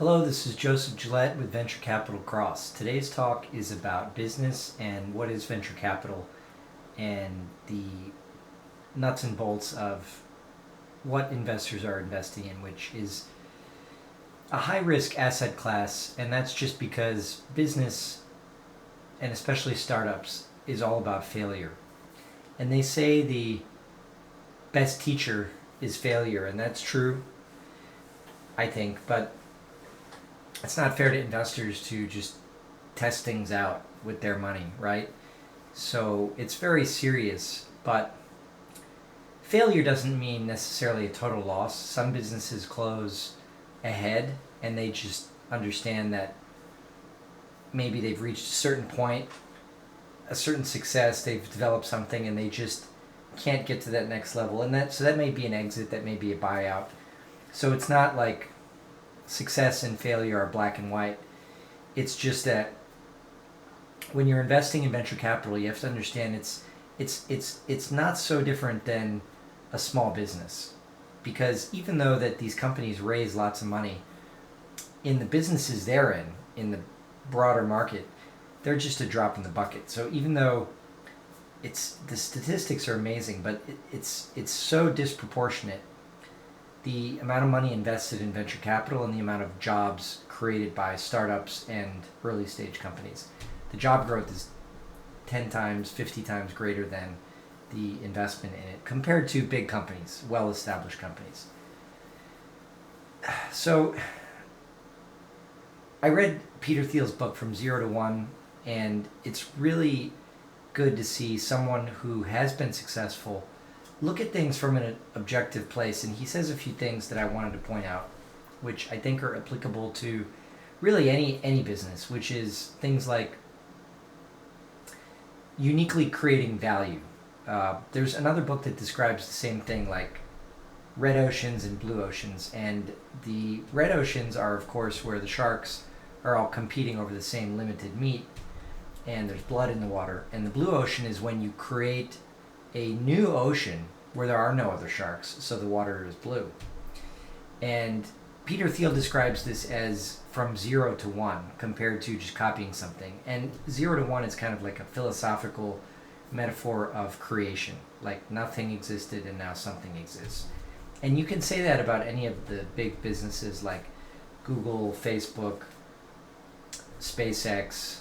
Hello, this is Joseph Gillette with Venture Capital Cross. Today's talk is about business and what is venture capital and the nuts and bolts of what investors are investing in, which is a high-risk asset class, and that's just because business, and especially startups, is all about failure. And they say the best teacher is failure, and that's true, I think, but it's not fair to investors to just test things out with their money, right? So it's very serious, but failure doesn't mean necessarily a total loss. Some businesses close ahead and they just understand that maybe they've reached a certain point, a certain success, they've developed something and they just can't get to that next level. And that may be an exit, that may be a buyout. So it's not like success and failure are black and white. It's just that when you're investing in venture capital, you have to understand it's not so different than a small business, because even though that these companies raise lots of money in the businesses they're in the broader market, they're just a drop in the bucket. So even though the statistics are amazing, but it's so disproportionate, the amount of money invested in venture capital and the amount of jobs created by startups and early stage companies. The job growth is 10 times, 50 times greater than the investment in it compared to big companies, well-established companies. So I read Peter Thiel's book From Zero to One, and it's really good to see someone who has been successful look at things from an objective place. And he says a few things that I wanted to point out, which I think are applicable to really any business, which is things like uniquely creating value. There's another book that describes the same thing, like red oceans and blue oceans. And the red oceans are, of course, where the sharks are all competing over the same limited meat, and there's blood in the water. And the blue ocean is when you create a new ocean where there are no other sharks, so the water is blue. And Peter Thiel describes this as from 0 to 1 compared to just copying something. And 0 to 1 is kind of like a philosophical metaphor of creation, like nothing existed and now something exists. And you can say that about any of the big businesses like Google, Facebook, SpaceX,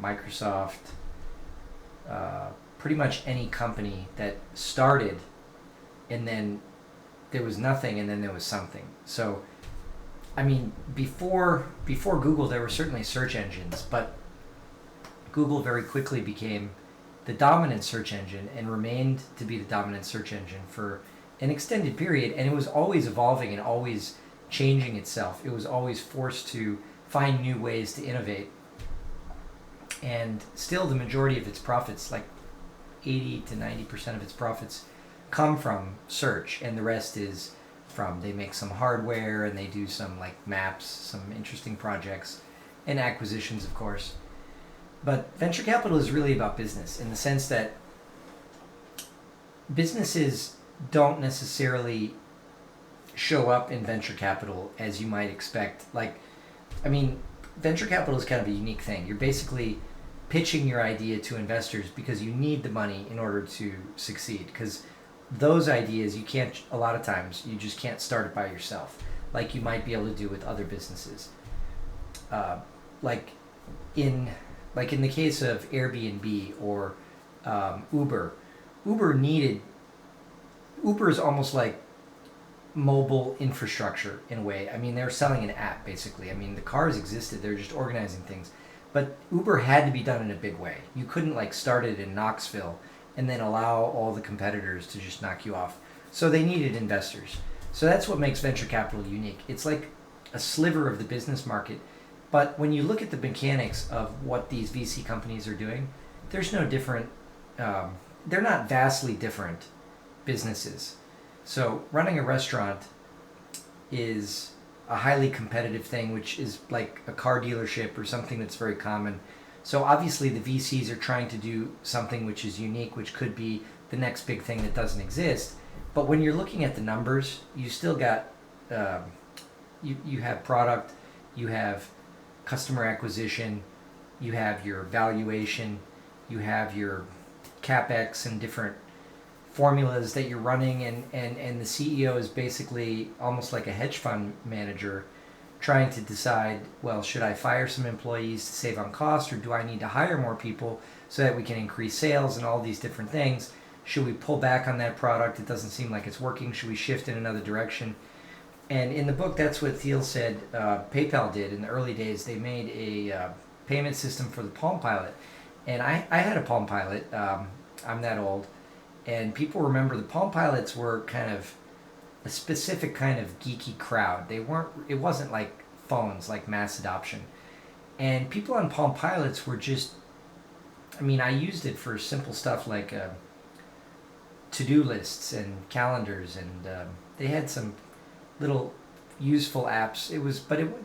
Microsoft, pretty much any company that started and then there was nothing and then there was something. So, I mean, before Google, there were certainly search engines, but Google very quickly became the dominant search engine and remained to be the dominant search engine for an extended period. And it was always evolving and always changing itself. It was always forced to find new ways to innovate. And still the majority of its profits, like 80 to 90% of its profits, come from search, and the rest is from, they make some hardware and they do some like maps, some interesting projects, and acquisitions, of course. But venture capital is really about business in the sense that businesses don't necessarily show up in venture capital as you might expect. Like, I mean, venture capital is kind of a unique thing. You're basically pitching your idea to investors because you need the money in order to succeed. Because those ideas, you can't, a lot of times, you just can't start it by yourself, like you might be able to do with other businesses. Like in the case of Airbnb or Uber. Uber is almost like mobile infrastructure in a way. I mean, they're selling an app basically. I mean, the cars existed, they're just organizing things. But Uber had to be done in a big way. You couldn't like start it in Knoxville and then allow all the competitors to just knock you off. So they needed investors. So that's what makes venture capital unique. It's like a sliver of the business market. But when you look at the mechanics of what these VC companies are doing, there's no different, they're not vastly different businesses. So running a restaurant is a highly competitive thing, which is like a car dealership or something that's very common. So obviously the VCs are trying to do something which is unique, which could be the next big thing that doesn't exist. But when you're looking at the numbers, you still got you have product, you have customer acquisition, you have your valuation, you have your capex and different formulas that you're running, and the CEO is basically almost like a hedge fund manager trying to decide, well, should I fire some employees to save on cost, or do I need to hire more people so that we can increase sales and all these different things? Should we pull back on that product? It doesn't seem like it's working. Should we shift in another direction? And in the book, that's what Thiel said PayPal did in the early days. They made a payment system for the Palm Pilot. And I had a Palm Pilot. I'm that old. And people remember the Palm Pilots were kind of a specific kind of geeky crowd. It wasn't like phones, like mass adoption. And people on Palm Pilots were just, I used it for simple stuff like to-do lists and calendars, and they had some little useful apps.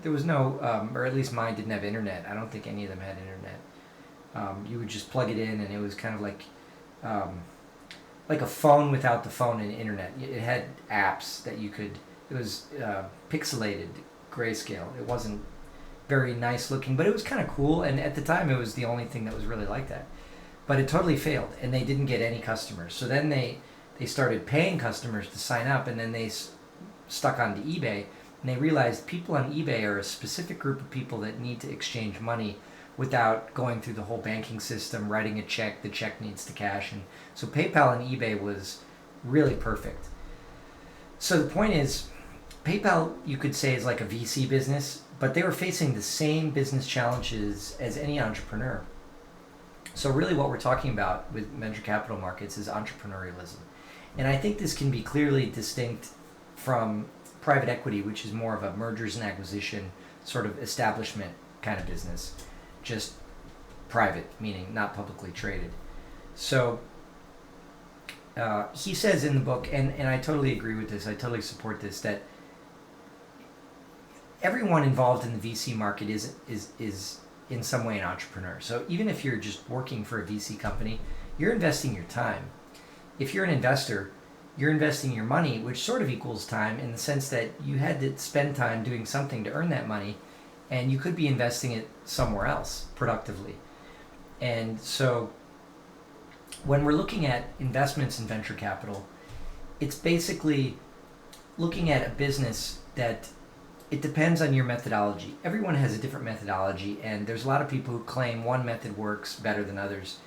There was no, or at least mine didn't have internet. I don't think any of them had internet. You would just plug it in, and it was kind of like a phone without the phone and internet. It had apps that you could. It was pixelated grayscale. It wasn't very nice looking, but it was kind of cool. And at the time, it was the only thing that was really like that. But it totally failed, and they didn't get any customers. So then they started paying customers to sign up, and then they stuck onto eBay, and they realized people on eBay are a specific group of people that need to exchange money without going through the whole banking system, writing a check. The check needs to cash, and so PayPal and eBay was really perfect. So the point is, PayPal, you could say, is like a VC business, but they were facing the same business challenges as any entrepreneur. So really what we're talking about with venture capital markets is entrepreneurialism. And I think this can be clearly distinct from private equity, which is more of a mergers and acquisition sort of establishment kind of business, just private, meaning not publicly traded. So he says in the book, and I totally agree with this, I totally support this, that everyone involved in the VC market is in some way an entrepreneur. So even if you're just working for a VC company, you're investing your time. If you're an investor, you're investing your money, which sort of equals time in the sense that you had to spend time doing something to earn that money, and you could be investing it somewhere else productively. And so when we're looking at investments in venture capital, it's basically looking at a business that it depends on your methodology. Everyone has a different methodology, and there's a lot of people who claim one method works better than others.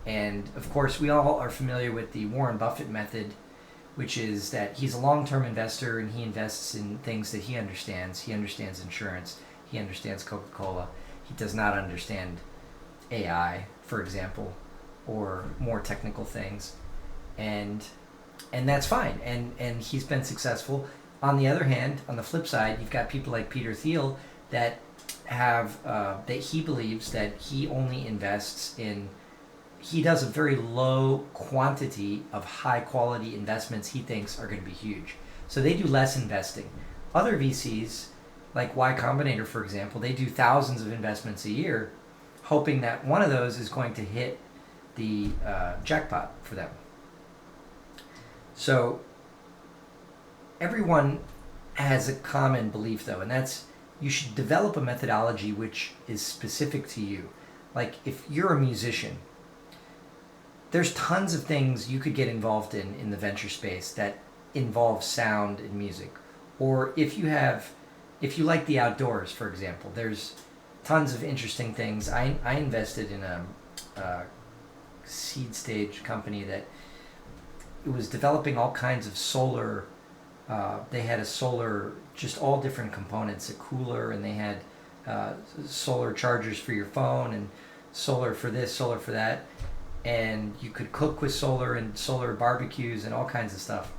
And of course, we all are familiar with the Warren Buffett method, which is that he's a long-term investor and he invests in things that he understands. He understands insurance. He understands Coca-Cola. He does not understand AI, for example, or more technical things. And that's fine. And he's been successful. On the other hand, on the flip side, you've got people like Peter Thiel that have that he believes that he only invests in. He does a very low quantity of high quality investments he thinks are going to be huge. So they do less investing. Other VCs, like Y Combinator, for example, they do thousands of investments a year, hoping that one of those is going to hit the jackpot for them. So everyone has a common belief, though, and that's you should develop a methodology which is specific to you. Like if you're a musician, there's tons of things you could get involved in the venture space that involve sound and music. Or if you like the outdoors, for example, there's tons of interesting things. I invested in a seed stage company that it was developing all kinds of solar. They had a solar, just all different components, a cooler, and they had solar chargers for your phone and solar for this, solar for that. And you could cook with solar and solar barbecues and all kinds of stuff.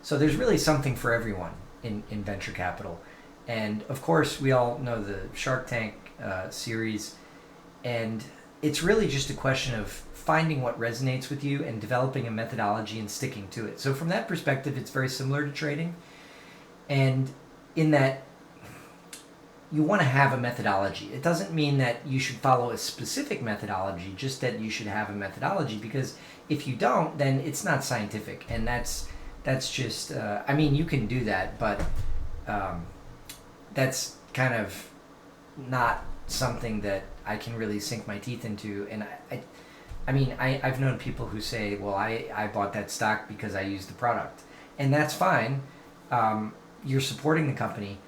So there's really something for everyone in venture capital. And of course, we all know the Shark Tank series. And it's really just a question of finding what resonates with you and developing a methodology and sticking to it. So from that perspective, it's very similar to trading. And in that, you want to have a methodology. It doesn't mean that you should follow a specific methodology, just that you should have a methodology, because if you don't, then it's not scientific. And that's just, you can do that, but um, that's kind of not something that I can really sink my teeth into. And I've known people who say, well, I bought that stock because I used the product. And that's fine. You're supporting the company.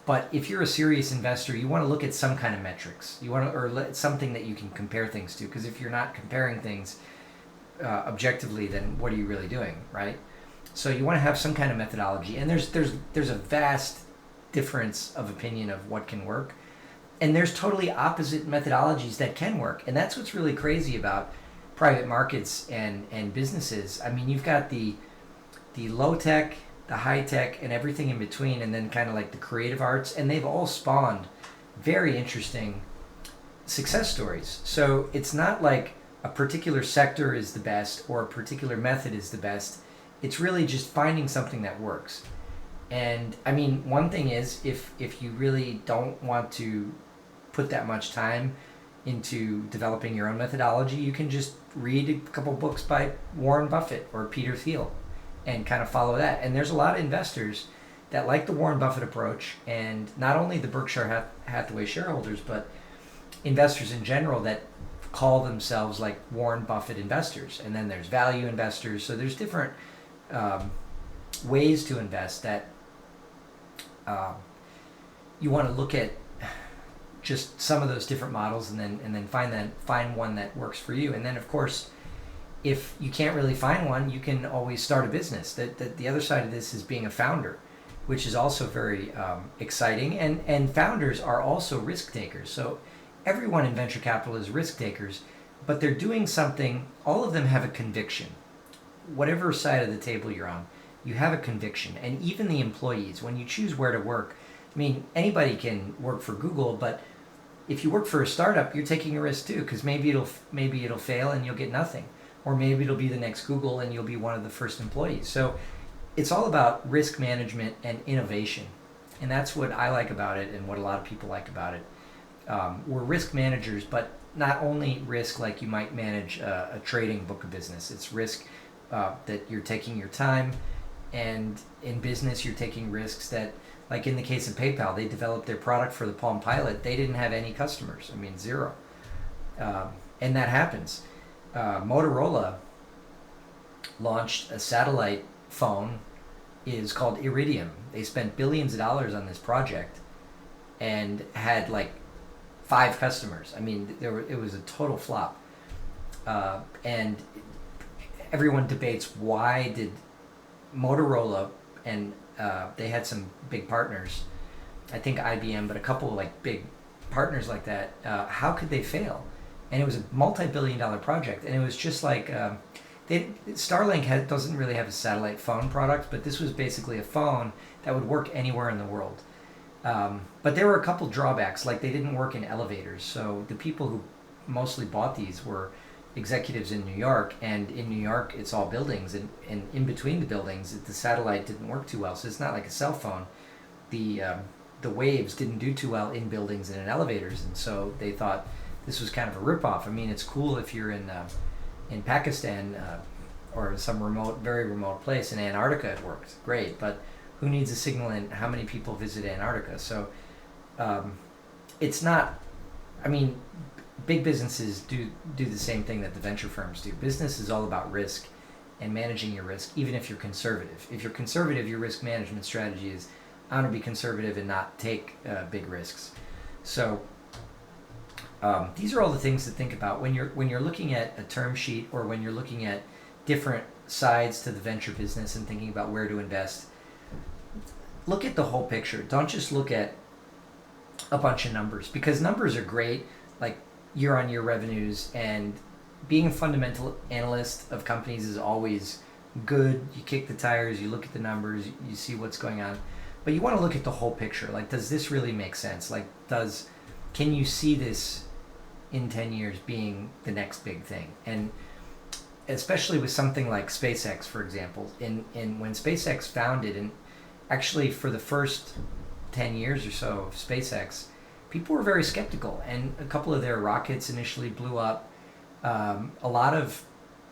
But if you're a serious investor, you want to look at some kind of metrics. You want to, or something that you can compare things to. Because if you're not comparing things objectively, then what are you really doing, right? So you want to have some kind of methodology. And there's a vast difference of opinion of what can work. And there's totally opposite methodologies that can work. And that's what's really crazy about private markets and businesses. I mean, you've got the low tech, the high tech, and everything in between, and then kind of like the creative arts, and they've all spawned very interesting success stories. So it's not like a particular sector is the best or a particular method is the best. It's really just finding something that works. And I mean, one thing is if you really don't want to put that much time into developing your own methodology, you can just read a couple books by Warren Buffett or Peter Thiel and kind of follow that. And there's a lot of investors that like the Warren Buffett approach, and not only the Berkshire Hathaway shareholders, but investors in general that call themselves like Warren Buffett investors. And then there's value investors. So there's different ways to invest that you want to look at just some of those different models, and then find one that works for you. And then of course, if you can't really find one, you can always start a business. That the other side of this is being a founder, which is also very exciting. And founders are also risk takers. So everyone in venture capital is risk takers, but they're doing something. All of them have a conviction. Whatever side of the table you're on, you have a conviction. And even the employees, when you choose where to work, I mean, anybody can work for Google, but if you work for a startup, you're taking a risk too, because maybe it'll fail and you'll get nothing, or maybe it'll be the next Google and you'll be one of the first employees. So it's all about risk management and innovation, and that's what I like about it, and what a lot of people like about it. We're risk managers, but not only risk like you might manage a trading book of business. It's risk that you're taking your time, and in business you're taking risks that, like in the case of PayPal, they developed their product for the Palm Pilot. They didn't have any customers. I mean, zero. And that happens. Motorola launched a satellite phone, is called Iridium. They spent billions of dollars on this project and had like 5 customers. I mean, it was a total flop. And everyone debates, why did Motorola, and they had some big partners, I think IBM, but a couple of like big partners like that, how could they fail? And it was a multi-billion-dollar project, and it was just like Starlink doesn't really have a satellite phone product, but this was basically a phone that would work anywhere in the world. But there were a couple drawbacks, like they didn't work in elevators. So the people who mostly bought these were executives in New York, and in New York it's all buildings, and in between the buildings the satellite didn't work too well. So it's not like a cell phone. The waves didn't do too well in buildings and in elevators, and so they thought this was kind of a ripoff. I mean, it's cool if you're in Pakistan or some very remote place. In Antarctica it works great, but who needs a signal, and how many people visit Antarctica? So it's not, I mean, big businesses do the same thing that the venture firms do. Business is all about risk and managing your risk, even if you're conservative. If you're conservative, your risk management strategy is, I'm going to be conservative and not take big risks. So these are all the things to think about when you're looking at a term sheet, or when you're looking at different sides to the venture business and thinking about where to invest. Look at the whole picture. Don't just look at a bunch of numbers, because numbers are great, like year-on-year revenues, and being a fundamental analyst of companies is always good. You kick the tires, you look at the numbers, you see what's going on, but you want to look at the whole picture. Like, does this really make sense? Like, can you see this in 10 years being the next big thing? And especially with something like SpaceX, for example, in when SpaceX founded, and actually for the first 10 years or so of SpaceX, people were very skeptical, and a couple of their rockets initially blew up. A lot of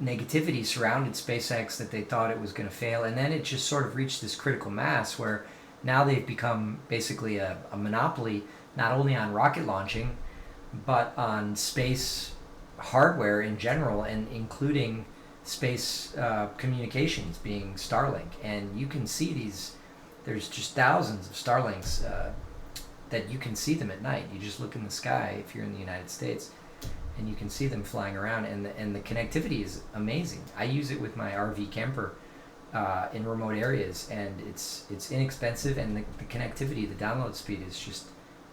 negativity surrounded SpaceX, that they thought it was going to fail, and then it just sort of reached this critical mass where Now they've become basically a monopoly, not only on rocket launching, but on space hardware in general, and including space communications, being Starlink. And you can see these, there's just thousands of Starlinks that you can see them at night. You just look in the sky if you're in the United States, and you can see them flying around, and the connectivity is amazing. I use it with my RV camper in remote areas, and it's inexpensive, and the connectivity, the download speed is just,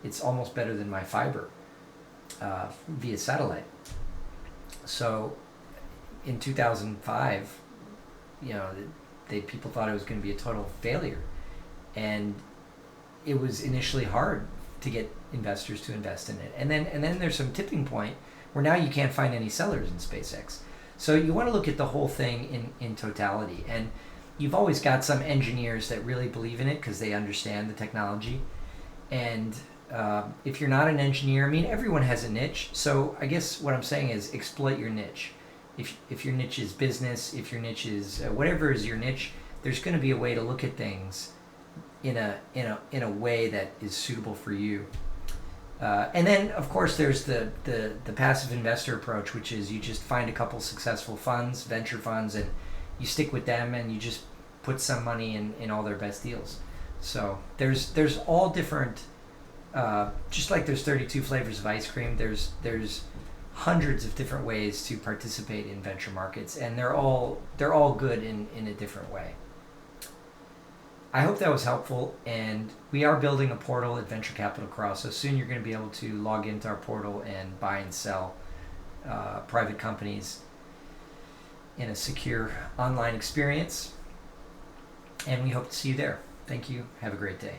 it's almost better than my fiber via satellite. So in 2005, people thought it was going to be a total failure, and it was initially hard to get investors to invest in it. And then there's some tipping point where now you can't find any sellers in SpaceX. So you want to look at the whole thing in totality. And you've always got some engineers that really believe in it because they understand the technology. And if you're not an engineer, I mean, everyone has a niche. So I guess what I'm saying is exploit your niche. If your niche is business, if your niche is whatever is your niche, there's going to be a way to look at things in a way that is suitable for you. And then, of course, there's the passive investor approach, which is you just find a couple successful funds, venture funds, and you stick with them, and you just put some money in all their best deals. So there's all different, just like there's 32 flavors of ice cream, there's hundreds of different ways to participate in venture markets, and they're all good in a different way. I hope that was helpful, and we are building a portal at Venture Capital Cross, so soon you're going to be able to log into our portal and buy and sell private companies in a secure online experience, and we hope to see you there. Thank you. Have a great day.